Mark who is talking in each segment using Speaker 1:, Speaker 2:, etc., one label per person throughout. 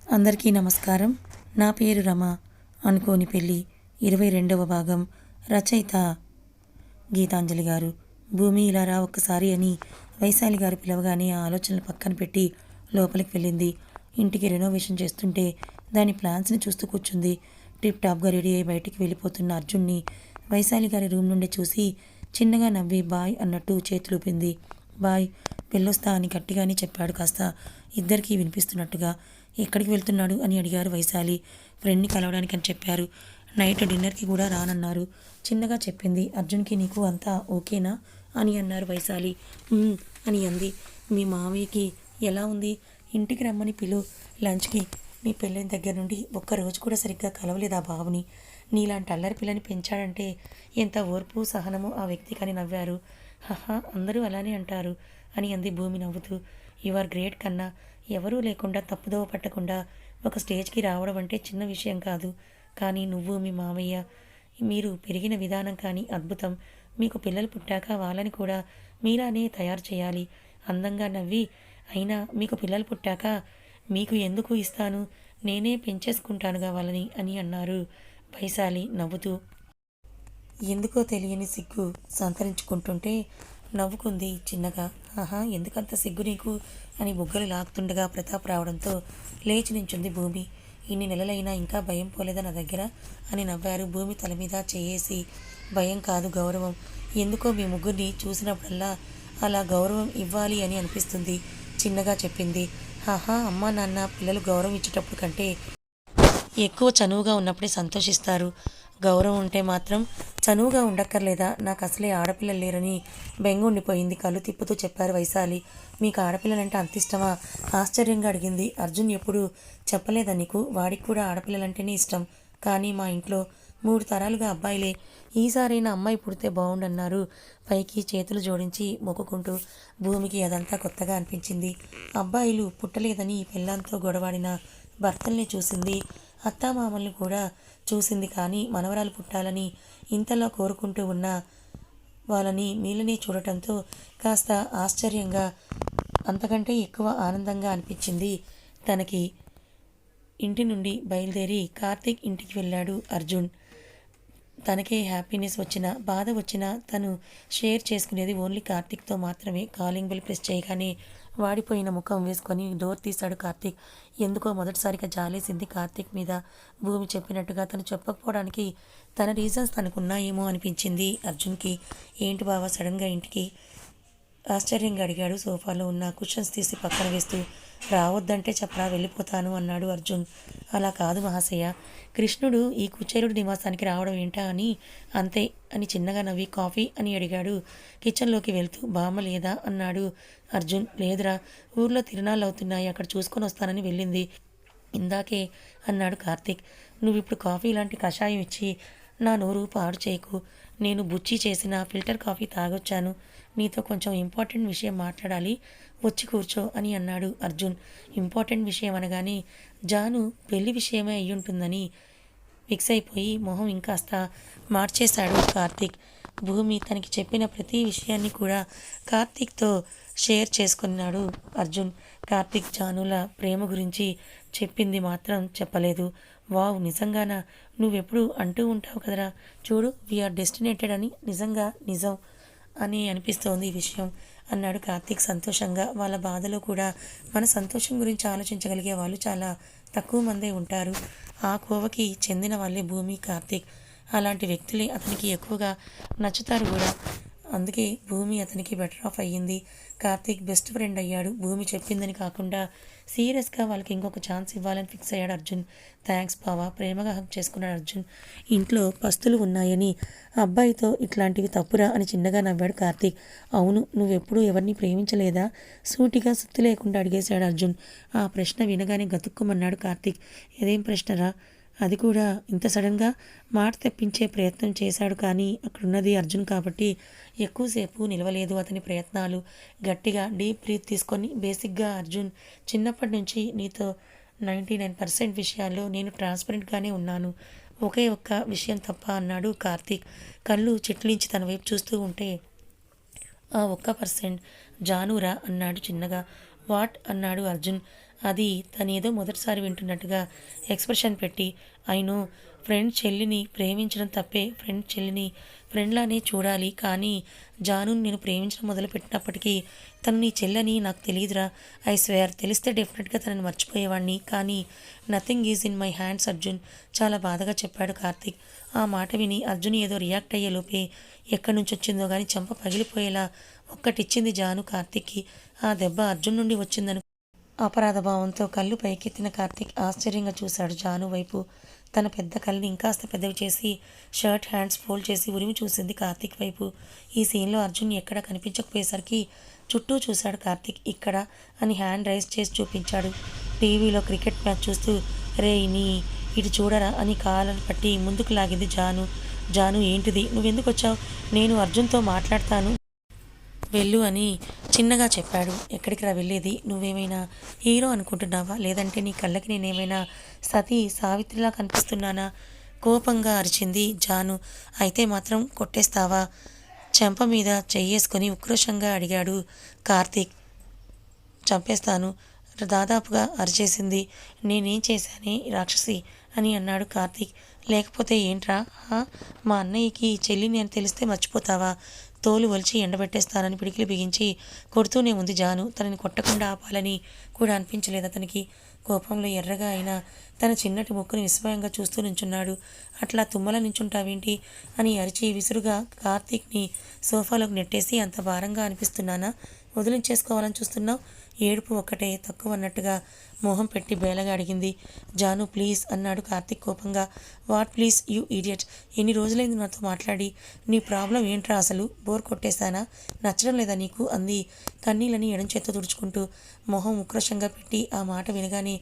Speaker 1: అందరికీ నమస్కారం. నా పేరు రమ. అనుకోని పెళ్ళి 22వ భాగం. రచయిత గీతాంజలి గారు. భూమి ఇలా రా ఒక్కసారి అని వైశాలి గారు పిలవగానే ఆ ఆలోచనలు పక్కన పెట్టి లోపలికి వెళ్ళింది. ఇంటికి రెనోవేషన్ చేస్తుంటే దాని ప్లాన్స్ని చూస్తూ కూర్చుంది. టిప్ టాప్గా రెడీ అయి బయటికి వెళ్ళిపోతున్న అర్జున్ని వైశాలి గారి రూమ్ నుండి చూసి చిన్నగా నవ్వి బాయ్ అన్నట్టు చేతులూపింది. బాయ్, వెళ్ళొస్తా అని గట్టిగానే చెప్పాడు, కాస్త ఇద్దరికీ వినిపిస్తున్నట్టుగా. ఎక్కడికి వెళ్తున్నాడు అని అడిగారు వైశాలి. ఫ్రెండ్ని కలవడానికి అని చెప్పారు. నైట్ డిన్నర్కి కూడా రానన్నారు. చిన్నగా చెప్పింది. అర్జున్కి నీకు అంతా ఓకేనా అని అన్నారు వైశాలి. అని అంది. మీ మామయ్యకి ఎలా ఉంది? ఇంటికి రమ్మని పిలు, లంచ్కి. నీ పెళ్ళైన దగ్గర నుండి ఒక్కరోజు కూడా సరిగ్గా కలవలేదా బాబుని? నీలాంటి అల్లరి పిల్లని పెంచాడంటే ఎంత ఓర్పు సహనమో ఆ వ్యక్తికి అని నవ్వారు. హహా, అందరూ అలానే అంటారు అని అంది భూమి నవ్వుతూ. యు ఆర్ గ్రేట్ కన్నా. ఎవరూ లేకుండా తప్పుదోవ పట్టకుండా ఒక స్టేజ్కి రావడం అంటే చిన్న విషయం కాదు. కానీ నువ్వు మీ మామయ్య మీరు పెరిగిన విధానం కానీ అద్భుతం. మీకు పిల్లలు పుట్టాక వాళ్ళని కూడా మీలానే తయారు చేయాలి. అందంగా నవ్వి, అయినా మీకు పిల్లలు పుట్టాక మీకు ఎందుకు ఇస్తాను, నేనే పెంచేసుకుంటానుగా వాళ్ళని అని అన్నారు వైశాలి నవ్వుతూ. ఎందుకో తెలియని సిగ్గు సంతరించుకుంటుంటే నవ్వుకుంది చిన్నగా. ఆహా, ఎందుకంత సిగ్గు నీకు అని బుగ్గలు లాగుతుండగా ప్రతాప్ రావడంతో లేచి నించుంది భూమి. ఇన్ని నెలలైనా ఇంకా భయం పోలేదా నా దగ్గర అని నవ్వారు భూమి తల మీద చేయేసి. భయం కాదు, గౌరవం. ఎందుకో మీ ముగ్గురిని చూసినప్పుడల్లా అలా గౌరవం ఇవ్వాలి అని అనిపిస్తుంది చిన్నగా చెప్పింది. ఆహా, అమ్మా నాన్న పిల్లలు గౌరవం ఇచ్చేటప్పుడు కంటే ఎక్కువ చనువుగా ఉన్నప్పుడే సంతోషిస్తారు. గౌరవం ఉంటే మాత్రం చనువుగా ఉండక్కర్లేదా? నాకు అసలే ఆడపిల్లలు లేరని బెంగుండిపోయింది కళ్ళు తిప్పుతూ చెప్పారు వైశాలి. మీకు ఆడపిల్లలంటే అంత ఇష్టమా? ఆశ్చర్యంగా అడిగింది. అర్జున్ ఎప్పుడు చెప్పలేదా నీకు? వాడికి కూడా ఆడపిల్లలంటేనే ఇష్టం. కానీ మా ఇంట్లో 3 తరాలుగా అబ్బాయిలే. ఈసారైనా అమ్మాయి పుడితే బాగుండన్నారు పైకి చేతులు జోడించి మొక్కుకుంటూ. భూమికి అదంతా కొత్తగా అనిపించింది. అబ్బాయిలు పుట్టలేదని పెళ్ళాంతో గొడవాడిన భర్తల్ని చూసింది. అత్తామామల్ని కూడా చూసింది. కానీ మనవరాలు పుట్టాలని ఇంతలా కోరుకుంటూ ఉన్న వాళ్ళని నీళ్ళని చూడటంతో కాస్త ఆశ్చర్యంగా, అంతకంటే ఎక్కువ ఆనందంగా అనిపించింది తనకి. ఇంటి నుండి బయలుదేరి కార్తీక్ ఇంటికి వెళ్ళాడు అర్జున్. తనకే హ్యాపీనెస్ వచ్చినా బాధ వచ్చినా తను షేర్ చేసుకునేది ఓన్లీ కార్తీక్తో మాత్రమే. కాలింగ్ బెల్ ప్రెస్ చేయగానే వాడిపోయిన ముఖం వేసుకొని డోర్ తీశాడు కార్తీక్. ఎందుకో మొదటిసారిగా జాలేసింది కార్తీక్ మీద. భూమి చెప్పినట్టుగా తను చెప్పకపోవడానికి తన రీజన్స్ తనకున్నాయేమో అనిపించింది అర్జున్కి. ఏంటి బావా సడన్గా ఇంటికి? ఆశ్చర్యంగా అడిగాడు సోఫాలో ఉన్న కుషన్స్ తీసి పక్కన వేస్తూ. రావద్దంటే చెప్పరా, వెళ్ళిపోతాను అన్నాడు అర్జున్. అలా కాదు మహాశయ, కృష్ణుడు ఈ కుచేలుడి నివాసానికి రావడం ఏంటా అని అంతే అని చిన్నగా నవ్వి కాఫీ అని అడిగాడు కిచెన్లోకి వెళ్తూ. బామ్మ లేదా అన్నాడు అర్జున్. లేదురా, ఊర్లో తిరునాళ్ళు అవుతున్నాయి, అక్కడ చూసుకొని వస్తానని వెళ్ళింది ఇందాకే అన్నాడు కార్తీక్. నువ్వు ఇప్పుడు కాఫీ లాంటి కషాయం ఇచ్చి నా నోరు పాడు చేయకు. నేను బుచ్చి చేసిన ఫిల్టర్ కాఫీ తాగొచ్చాను. నీతో కొంచెం ఇంపార్టెంట్ విషయం మాట్లాడాలి, వచ్చి కూర్చో అని అన్నాడు అర్జున్. ఇంపార్టెంట్ విషయం అనగానే జాను పెళ్లి విషయమే అయ్యుంటుందని ఫిక్స్ అయిపోయి మొహం ఇంకాస్త మార్చేశాడు కార్తీక్. భూమి తనకి చెప్పిన ప్రతి విషయాన్ని కూడా కార్తీక్తో షేర్ చేసుకున్నాడు అర్జున్. కార్తీక్ జానుల ప్రేమ గురించి చెప్పింది మాత్రం చెప్పలేదు. వావ్, నిజంగానా? నువ్వెప్పుడు అంటూ ఉంటావు కదరా, చూడు వీఆర్ డెస్టినేటెడ్ అని. నిజంగా నిజం అని అనిపిస్తోంది ఈ విషయం అన్నాడు కార్తీక్ సంతోషంగా. వాళ్ళ బాధలో కూడా మన సంతోషం గురించి ఆలోచించగలిగే వాళ్ళు చాలా తక్కువ మందే ఉంటారు. ఆ కోవకి చెందిన వాళ్ళే భూమి, కార్తీక్. అలాంటి వ్యక్తులే అతనికి ఎక్కువగా నచ్చుతారు కూడా. అందుకే భూమి అతనికి బెటర్ ఆఫ్ అయ్యింది. కార్తీక్ బెస్ట్ ఫ్రెండ్ అయ్యాడు. భూమి చెప్పిందని కాకుండా సీరియస్గా వాళ్ళకి ఇంకొక ఛాన్స్ ఇవ్వాలని ఫిక్స్ అయ్యాడు అర్జున్. థ్యాంక్స్ బావా, ప్రేమగా హక్ చేసుకున్నాడు అర్జున్. ఇంట్లో పస్తులు ఉన్నాయని అబ్బాయితో ఇట్లాంటివి తప్పురా అని చిన్నగా నవ్వాడు కార్తీక్. అవును, నువ్వెప్పుడూ ఎవరిని ప్రేమించలేదా? సూటిగా సుత్తి లేకుండా అడిగేశాడు అర్జున్. ఆ ప్రశ్న వినగానే గతుక్కుమన్నాడు కార్తీక్. ఏదేం ప్రశ్నరా? అది కూడా ఇంత సడన్గా మాట తెప్పించే ప్రయత్నం చేశాడు. కానీ అక్కడున్నది అర్జున్ కాబట్టి ఎక్కువసేపు నిలవలేదు అతని ప్రయత్నాలు. గట్టిగా డీప్ బ్రీత్ తీసుకొని, బేసిక్గా అర్జున్, చిన్నప్పటి నుంచి నీతో 99% విషయాల్లో నేను ట్రాన్స్పరెంట్గానే ఉన్నాను, ఒకే ఒక్క విషయం తప్ప అన్నాడు కార్తీక్ కళ్ళు చిట్లించి తన వైపు చూస్తూ ఉంటే. ఆ 1% జానురా అన్నాడు చిన్నగా. వాట్ అన్నాడు అర్జున్. అది తనేదో మొదటిసారి వింటున్నట్టుగా ఎక్స్ప్రెషన్ పెట్టి, అయినో ఫ్రెండ్ చెల్లిని ప్రేమించడం తప్పే, ఫ్రెండ్ చెల్లిని ఫ్రెండ్లానే చూడాలి, కానీ జానుని నేను ప్రేమించడం మొదలుపెట్టినప్పటికీ తను నీ చెల్లని నాకు తెలియదురా. ఐ స్వేర్ తెలిస్తే డెఫినెట్గా తనని మర్చిపోయేవాడిని, కానీ nothing is in my hands Arjun, చాలా బాధగా చెప్పాడు కార్తీక్. ఆ మాట విని అర్జున్ ఏదో రియాక్ట్ అయ్యేలోపే ఎక్కడి నుంచి వచ్చిందో కానీ చెంప పగిలిపోయేలా ఒక్కటిచ్చింది జాను కార్తీక్కి. ఆ దెబ్బ అర్జున్ నుండి వచ్చిందని అపరాధ భావంతో కళ్ళు పైకెత్తిన కార్తీక్ ఆశ్చర్యంగా చూశాడు జాను వైపు. తన పెద్ద కళ్ళని ఇంకాస్త పెద్దవి చేసి షర్ట్ హ్యాండ్స్ ఫోల్డ్ చేసి ఉరిమి చూసింది కార్తీక్ వైపు. ఈ సీన్లో అర్జున్ ఎక్కడా కనిపించకపోయేసరికి చుట్టూ చూశాడు కార్తీక్. ఇక్కడ అని హ్యాండ్ రైజ్ చేసి చూపించాడు. టీవీలో క్రికెట్ మ్యాచ్ చూస్తూ రే నీ ఇటు చూడరా అని కాలర్ పట్టి ముందుకు లాగింది జాను. జాను ఏంటిది, నువ్వెందుకు వచ్చావు, నేను అర్జున్తో మాట్లాడతాను వెళ్ళు అని చిన్నగా చెప్పాడు. ఎక్కడికి రా వెళ్ళేది, నువ్వేమైనా హీరో అనుకుంటున్నావా, లేదంటే నీ కళ్ళకి నేనేమైనా సతీ సావిత్రిలా కనిపిస్తున్నానా, కోపంగా అరిచింది జాను. అయితే మాత్రం కొట్టేస్తావా, చెంప మీద చెయ్యేసుకొని ఉక్రోషంగా అడిగాడు కార్తీక్. చంపేస్తాను దాదాపుగా అరిచేసింది. నేనేం చేశానే రాక్షసి అని అన్నాడు కార్తీక్. లేకపోతే ఏంట్రా, మా అన్నయ్యకి చెల్లిని అని తెలిస్తే మర్చిపోతావా, తోలు ఒలిచి ఎండబెట్టేస్తానని పిడికిలి బిగించి కొడుతూనే ఉంది జాను. తనని కొట్టకుండా ఆపాలని కూడా అనిపించలేదు అతనికి. కోపంలో ఎర్రగా అయినా తన చిన్నటి ముక్కుని విస్మయంగా చూస్తూ నుంచున్నాడు. అట్లా తుమ్మల నించుంటావేంటి అని అరిచి విసురుగా కార్తీక్ని సోఫాలోకి నెట్టేసి, అంత భారంగా అనిపిస్తున్నానా, వదిలించేసుకోవాలని చూస్తున్నావు, ఏడుపు ఒక్కటే తక్కువ అన్నట్టుగా మొహం పెట్టి బేలగా అడిగింది జాను. ప్లీజ్ అన్నాడు కార్తీక్ కోపంగా. వాట్ ప్లీజ్ యూ ఈడియట్, ఎన్ని రోజులైంది నాతో మాట్లాడి, నీ ప్రాబ్లం ఏంట్రా అసలు, బోర్ కొట్టేశానా, నచ్చడం లేదా నీకు అంది కన్నీళ్ళని ఎడం చేత్తో తుడుచుకుంటూ. మొహం ఉక్రోషంగా పెట్టి ఆ మాట వినగానే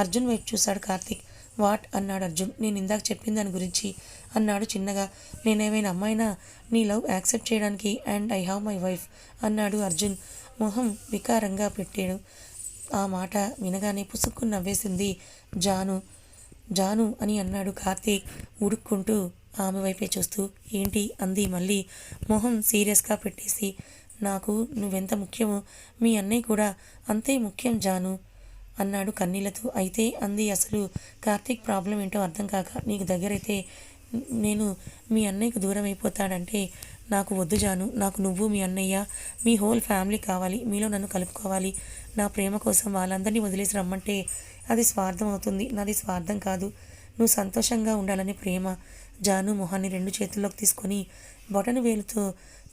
Speaker 1: అర్జున్ వైపు చూశాడు కార్తీక్. వాట్ అన్నాడు అర్జున్. నేను ఇందాక చెప్పిన దాని గురించి అన్నాడు చిన్నగా. నేనేమైనా అమ్మాయినా నీ లవ్ యాక్సెప్ట్ చేయడానికి, and I have my wife అన్నాడు అర్జున్ మొహం వికారంగా పెట్టాడు. ఆ మాట వినగానే పుసుక్కు నవ్వేసింది జాను. జాను అని అన్నాడు కార్తీక్ ఉడుక్కుంటూ ఆమె వైపే చూస్తూ. ఏంటి అంది మళ్ళీ మొహం సీరియస్గా పెట్టేసి. నాకు నువ్వెంత ముఖ్యమో మీ అన్నయ్య కూడా అంతే ముఖ్యం జాను అన్నాడు కన్నీళ్లతో. అయితే అంది అసలు కార్తీక్ ప్రాబ్లం ఏంటో అర్థం కాక. నీకు దగ్గరైతే నేను మీ అన్నయ్యకు దూరం అయిపోతాడంటే నాకు వద్దు జాను. నాకు నువ్వు, మీ అన్నయ్య, మీ హోల్ ఫ్యామిలీ కావాలి. మీలో నన్ను కలుపుకోవాలి. నా ప్రేమ కోసం వాళ్ళందరినీ వదిలేసి రమ్మంటే అది స్వార్థం అవుతుంది. నాది స్వార్థం కాదు, నువ్వు సంతోషంగా ఉండాలని ప్రేమ. జాను మొహాన్ని రెండు చేతుల్లోకి తీసుకొని బొటను వేలుతో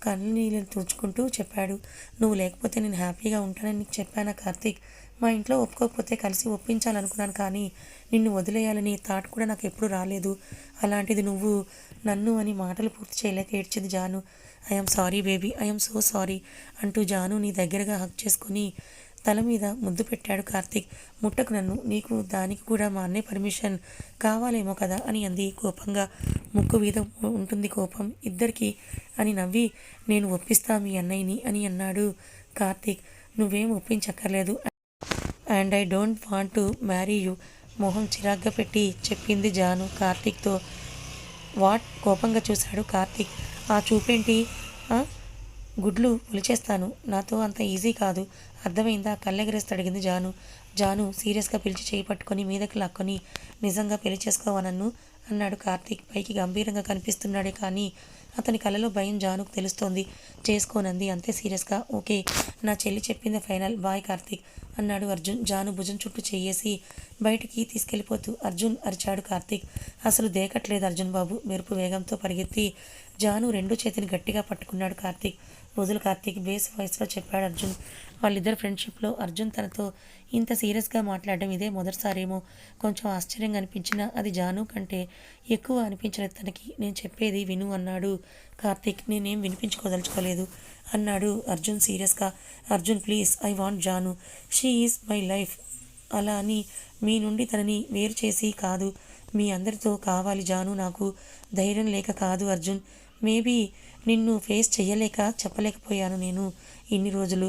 Speaker 1: కన్నీళ్ళు తుడుచుకుంటూ చెప్పాడు. నువ్వు లేకపోతే నేను హ్యాపీగా ఉంటానని నీకు చెప్పానా కార్తీక్. మా ఇంట్లో ఒప్పుకోకపోతే కలిసి ఒప్పించాలనుకున్నాను, కానీ నిన్ను వదిలేయాలని థాట్ కూడా నాకు ఎప్పుడు రాలేదు. అలాంటిది నువ్వు నన్ను అని మాటలు పూర్తి చేయలేక ఏడ్చింది Janu. I'm sorry baby, I'm so sorry అంటూ జాను నీ దగ్గరగా హక్ చేసుకుని తల మీద ముద్దు పెట్టాడు కార్తీక్. ముట్టకు నన్ను, నీకు దానికి కూడా మా అన్నయ్య పర్మిషన్ కావాలేమో కదా అని అంది కోపంగా. ముక్కు మీద ఉంటుంది కోపం ఇద్దరికి అని నవ్వి, నేను ఒప్పిస్తా మీ అన్నయ్యని అని అన్నాడు కార్తీక్. నువ్వేం ఒప్పించక్కర్లేదు, and I don't want to marry you మొహం చిరాగ్గా పెట్టి చెప్పింది జాను కార్తీక్తో. వాట్ కోపంగా చూశాడు కార్తీక్. ఆ చూపేంటి, గుడ్లు ఒలిచేస్తాను, నాతో అంత ఈజీ కాదు, అర్థమైందా కళ్ళెగరేస్తూ అడిగింది జాను. జాను సీరియస్గా పిలిచి చేయి పట్టుకొని మీదకి లాక్కొని, నిజంగా పెళ్లి చేసుకోవా నన్ను అన్నాడు కార్తీక్. పైకి గంభీరంగా కనిపిస్తున్నాడే కానీ అతని కళ్ళలో భయం జానుకు తెలుస్తోంది. చేసుకోనంది అంతే సీరియస్గా. ఓకే, నా చెల్లి చెప్పింది ఫైనల్, బాయ్ కార్తీక్ అన్నాడు అర్జున్ జాను భుజం చుట్టూ చెయ్యేసి బయటికి తీసుకెళ్ళిపోతూ. అర్జున్ అరిచాడు కార్తీక్. అసలు దేకట్లేదు అర్జున్ బాబు. మెరుపు వేగంతో పరిగెత్తి జాను రెండు చేతిని గట్టిగా పట్టుకున్నాడు కార్తీక్. వదులు కార్తీక్ బేస్ వాయిస్లో చెప్పాడు అర్జున్. వాళ్ళిద్దరు ఫ్రెండ్షిప్లో అర్జున్ తనతో ఇంత సీరియస్గా మాట్లాడడం ఇదే మొదటిసారేమో. కొంచెం ఆశ్చర్యంగా అనిపించినా అది జాను కంటే ఎక్కువ అనిపించలేదు తనకి. నేను చెప్పేది విను అన్నాడు కార్తీక్. నేనేం వినిపించుకోదలుచుకోలేదు అన్నాడు అర్జున్ సీరియస్గా. Arjun please, I want Janu, she is my life. అలా అని మీ నుండి తనని వేరు చేసి కాదు, మీ అందరితో కావాలి జాను. నాకు ధైర్యం లేక కాదు అర్జున్, మేబీ నిన్ను ఫేస్ చెయ్యలేక చెప్పలేకపోయాను నేను ఇన్ని రోజులు.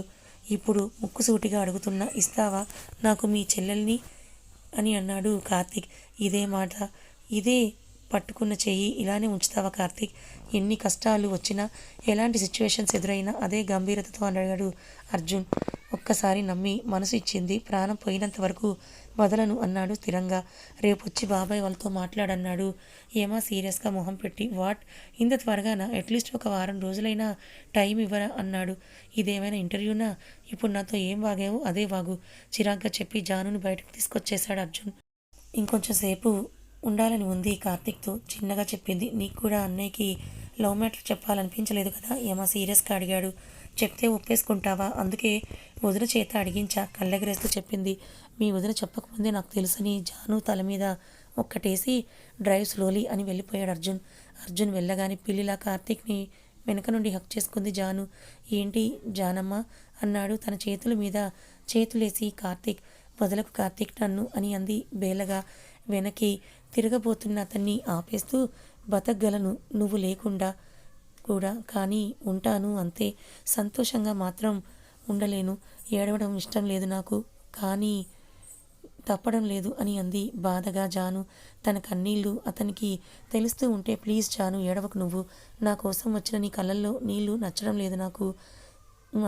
Speaker 1: ఇప్పుడు ముక్కుసూటిగా అడుగుతున్నా, ఇస్తావా నాకు మీ చెల్లెల్ని అని అన్నాడు కార్తీక్. ఇదే మాట, ఇదే పట్టుకున్న చెయ్యి ఇలానే ఉంచుతావా కార్తీక్? ఎన్ని కష్టాలు వచ్చినా, ఎలాంటి సిచ్యువేషన్స్ ఎదురైనా అదే గంభీరతతో అడిగాడు అర్జున్. ఒక్కసారి నమ్మి మనసు ఇచ్చింది, ప్రాణం పోయినంత వరకు వదలను అన్నాడు స్థిరంగా. రేపొచ్చి బాబాయ్ వాళ్ళతో మాట్లాడన్నాడు ఏమా సీరియస్గా మొహం పెట్టి. వాట్, ఇంత త్వరగానా? అట్లీస్ట్ ఒక వారం రోజులైనా టైం ఇవ్వరా అన్నాడు. ఇదేమైనా ఇంటర్వ్యూనా? ఇప్పుడు నాతో ఏం వాగావు అదే వాగు, చిరాగ్గా చెప్పి జానుని బయటకు తీసుకొచ్చేశాడు అర్జున్. ఇంకొంచెం సేపు ఉండాలని ఉంది కార్తీక్తో చిన్నగా చెప్పింది. నీకు కూడా అన్నయ్యకి లవ్ మ్యాటర్ చెప్పాలనిపించలేదు కదా? ఏమా సీరియస్గా అడిగాడు. చెప్తే ఒప్పేసుకుంటావా? అందుకే వదిన చేత అడిగించా, కళ్ళెగరేస్తూ చెప్పింది. మీ వదిన చెప్పకముందే నాకు తెలుసని జాను తల మీద ఒక్కటేసి డ్రైవ్ స్లోలీ అని వెళ్ళిపోయాడు అర్జున్. అర్జున్ వెళ్ళగానే పిల్లిలా కార్తీక్ని వెనక నుండి హక్ చేసుకుంది జాను. ఏంటి జానమ్మ అన్నాడు తన చేతుల మీద చేతులేసి. కార్తీక్, వదలకు కార్తీక్ నన్ను అని అంది బేలగా. వెనక్కి తిరగబోతున్న అతన్ని ఆపేస్తూ, బతకగలను నువ్వు లేకుండా కూడా, కానీ ఉంటాను అంతే. సంతోషంగా మాత్రం ఉండలేను. ఏడవడం ఇష్టం లేదు నాకు, కానీ తప్పడం లేదు అని అంది బాధగా జాను. తన కన్నీళ్లు అతనికి తెలుస్తూ ఉంటే, ప్లీజ్ జాను ఏడవకు, నువ్వు నా కోసం వచ్చిన నీ కళ్ళల్లో నీళ్లు నచ్చడం లేదు నాకు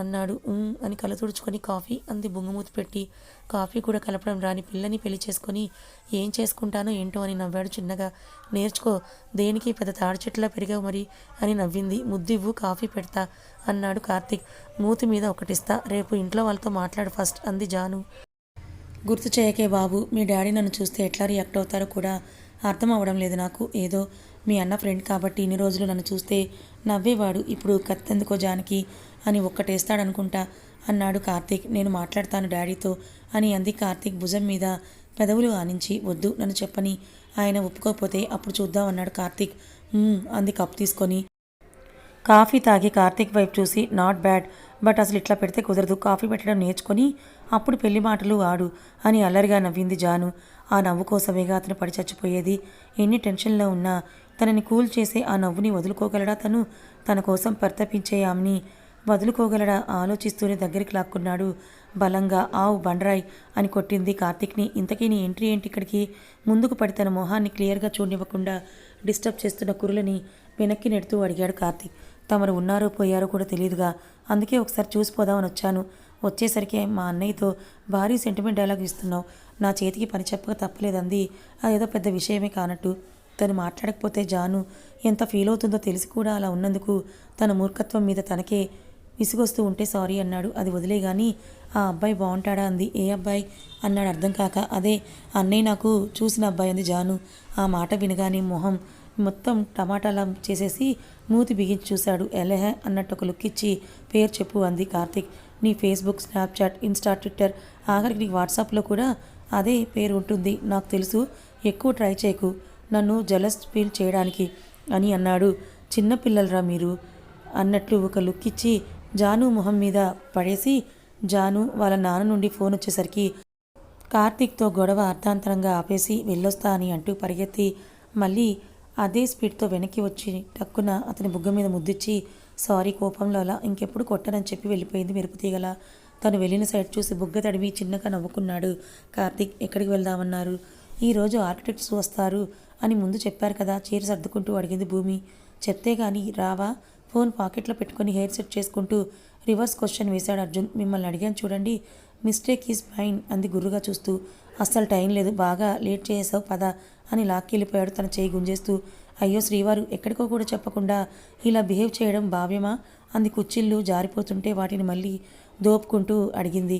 Speaker 1: అన్నాడు. అని కళ్ళు తుడుచుకొని కాఫీ అంది బొంగుమూతి పెట్టి. కాఫీ కూడా కలపడం రాని పిల్లని పెళ్లి చేసుకొని ఏం చేసుకుంటానో ఏంటో అని నవ్వాడు చిన్నగా. నేర్చుకో, దేనికి పెద్ద తాడి చెట్టులా పెరిగావు మరి అని నవ్వింది. ముద్దివ్వు, కాఫీ పెడతా అన్నాడు కార్తీక్. మూతి మీద ఒకటిస్తా, రేపు ఇంట్లో వాళ్ళతో మాట్లాడు ఫస్ట్ అంది జాను. గుర్తు చేయకే బాబు, మీ డాడీ నన్ను చూస్తే ఎట్లా రియాక్ట్ అవుతారో కూడా అర్థం అవ్వడం లేదు నాకు. ఏదో మీ అన్న ఫ్రెండ్ కాబట్టి ఇన్ని రోజులు నన్ను చూస్తే నవ్వేవాడు, ఇప్పుడు కత్తెందుకో జానకి అని ఒక్కటేస్తాడనుకుంటా అన్నాడు కార్తీక్. నేను మాట్లాడతాను డాడీతో అని అంది కార్తీక్ భుజం మీద పెదవులు ఆనించి. వద్దు, నన్ను చెప్పని, ఆయన ఒప్పుకోకపోతే అప్పుడు చూద్దాం అన్నాడు కార్తీక్. అంది కప్ తీసుకొని. కాఫీ తాగి కార్తీక్ వైపు చూసి, నాట్ బ్యాడ్, బట్ అసలు ఇట్లా పెడితే కుదరదు, కాఫీ పెట్టడం నేర్చుకొని అప్పుడు పెళ్లి మాటలు ఆడు అని అల్లరిగా నవ్వింది జాను. ఆ నవ్వు కోసమేగా అతను పడి చచ్చిపోయేది. ఎన్ని టెన్షన్లో ఉన్నా తనని కూల్ చేసే ఆ నవ్వుని వదులుకోగలడా తను? తన కోసం పరితపించే ఆమెని వదులుకోగలడా? ఆలోచిస్తూనే దగ్గరికి లాక్కున్నాడు బలంగా. ఆవు బండరాయ్ అని కొట్టింది కార్తీక్ని. ఇంతకీ నీ ఎంట్రీ ఏంటి ఇక్కడికి? ముందుకు పడి తన మొహాన్ని క్లియర్గా చూడనివ్వకుండా డిస్టర్బ్ చేస్తున్న కురులని వెనక్కి నెడుతూ అడిగాడు కార్తీక్. తమరు ఉన్నారో పోయారో కూడా తెలియదుగా, అందుకే ఒకసారి చూసిపోదామని వచ్చాను. వచ్చేసరికి మా అన్నయ్యతో భారీ సెంటిమెంట్ డైలాగ్ ఇస్తున్నావు. నా చేతికి పని చెప్పక తప్పలేదంది అదేదో పెద్ద విషయమే కానట్టు. తను మాట్లాడకపోతే జాను ఎంత ఫీల్ అవుతుందో తెలిసి కూడా అలా ఉన్నందుకు తన మూర్ఖత్వం మీద తనకే విసుగొస్తూ ఉంటే సారీ అన్నాడు. అది వదిలే గాని ఆ అబ్బాయి బాగుంటాడా అంది. ఏ అబ్బాయి అన్నాడు అర్థం కాక. అదే అన్నయ్య నాకు చూసిన అబ్బాయి అంది జాను. ఆ మాట వినగానే మొహం మొత్తం టమాటాలా చేసేసి మూతి బిగించి చూశాడు. ఎలహే అన్నట్టు ఒక లుక్ ఇచ్చి, పేరు చెప్పు అంది. కార్తీక్. నీ ఫేస్బుక్, స్నాప్చాట్, ఇన్స్టా, ట్విట్టర్, ఆఖరికి నీ వాట్సాప్లో కూడా అదే పేరు ఉంటుంది. నాకు తెలుసు, ఎక్కువ ట్రై చేయకు నన్ను జలస్ ఫీల్ చేయడానికి అని అన్నాడు. చిన్నపిల్లలరా మీరు అన్నట్లు ఒక లుక్ ఇచ్చి జాను మొహం మీద పడేసి, జాను వాళ్ళ నాన్న నుండి ఫోన్ వచ్చేసరికి కార్తీక్తో గొడవ అర్థాంతరంగా ఆపేసి వెళ్ళొస్తా అని అంటూ పరిగెత్తి మళ్ళీ అదే స్పీడ్తో వెనక్కి వచ్చి టక్కున అతని బుగ్గ మీద ముద్దిచ్చి, సారీ కోపంలో అలా, ఇంకెప్పుడు కొట్టనని చెప్పి వెళ్ళిపోయింది మెరుపు తీగల. తను వెళ్ళిన సైడ్ చూసి బుగ్గ తడివి చిన్నగా నవ్వుకున్నాడు కార్తీక్. ఎక్కడికి వెళ్దామన్నారు? ఈరోజు ఆర్కిటెక్ట్స్ వస్తారు అని ముందు చెప్పారు కదా, చీర సర్దుకుంటూ అడిగింది భూమి. చెప్తే గానీ రావా? ఫోన్ పాకెట్లో పెట్టుకొని హెయిర్ సెట్ చేసుకుంటూ రివర్స్ క్వశ్చన్ వేశాడు అర్జున్. మిమ్మల్ని అడిగాను చూడండి. మిస్టేక్ ఈజ్ మైన్ అంది గుర్రుగా చూస్తూ. అస్సలు టైం లేదు, బాగా లేట్ చేసావు పద అని లాక్కెళ్ళిపోయాడు తన చేయి గుంజేస్తూ. అయ్యో శ్రీవారు, ఎక్కడికో కూడా చెప్పకుండా ఇలా బిహేవ్ చేయడం భావ్యమా అంది కుచ్చిళ్ళు జారిపోతుంటే వాటిని మళ్ళీ దోపుకుంటూ అడిగింది.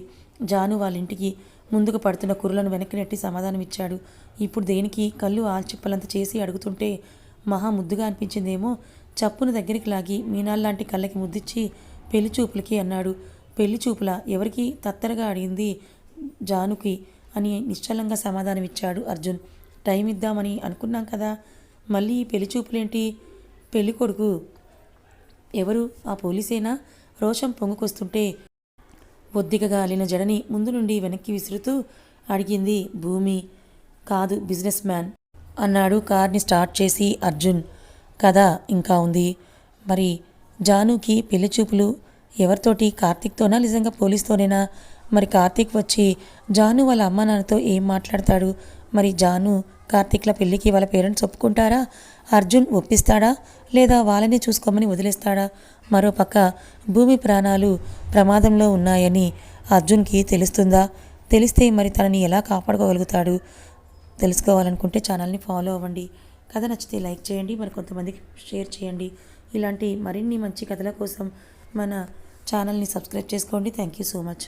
Speaker 1: జాను వాళ్ళ ఇంటికి ముందుకు పడుతున్న కుర్రలను వెనక్కి నెట్టి సమాధానం ఇచ్చాడు. ఇప్పుడు దేనికి? కళ్ళు ఆల్చిప్పలంత చేసి అడుగుతుంటే మహా ముద్దుగా అనిపించిందేమో. చప్పును దగ్గరికి లాగి మీనాల్లాంటి కళ్ళకి ముద్దిచ్చి, పెళ్లి చూపులకి అన్నాడు. పెళ్లి చూపులా? ఎవరికి తత్తరగా అడిగింది జానుకి అని నిశ్చలంగా సమాధానం ఇచ్చాడు అర్జున్. టైం ఇద్దామని అనుకున్నాం కదా, మళ్ళీ పెళ్లి చూపులేంటి? పెళ్లి కొడుకు ఎవరు? ఆ పోలీసేనా? రోషం పొంగుకొస్తుంటే బొద్దిగా గాలిన జడని ముందు నుండి వెనక్కి విసురుతూ అడిగింది భూమి. కాదు, బిజినెస్ మ్యాన్ అన్నాడు కార్ని స్టార్ట్ చేసి అర్జున్. కదా ఇంకా ఉంది. మరి జానుకి పెళ్లి చూపులు ఎవరితోటి? కార్తీక్తోనా, నిజంగా పోలీస్తోనేనా? మరి కార్తీక్ వచ్చి జాను వాళ్ళ అమ్మ నాన్నతో ఏం మాట్లాడతాడు? మరి జాను కార్తీక్ల పెళ్ళికి వాళ్ళ పేరెంట్స్ ఒప్పుకుంటారా? అర్జున్ ఒప్పిస్తాడా లేదా వాళ్ళని చూసుకోమని వదిలేస్తాడా? మరోపక్క భూమి ప్రాణాలు ప్రమాదంలో ఉన్నాయని అర్జున్కి తెలుస్తుందా? తెలిస్తే మరి తనని ఎలా కాపాడుకోగలుగుతాడు? తెలుసుకోవాలనుకుంటే ఛానల్ని ఫాలో అవ్వండి. కథ నచ్చితే లైక్ చేయండి, మరి కొంతమందికి షేర్ చేయండి. ఇలాంటి మరిన్ని మంచి కథల కోసం మన ఛానల్ని సబ్స్క్రైబ్ చేసుకోండి. Thank you so much.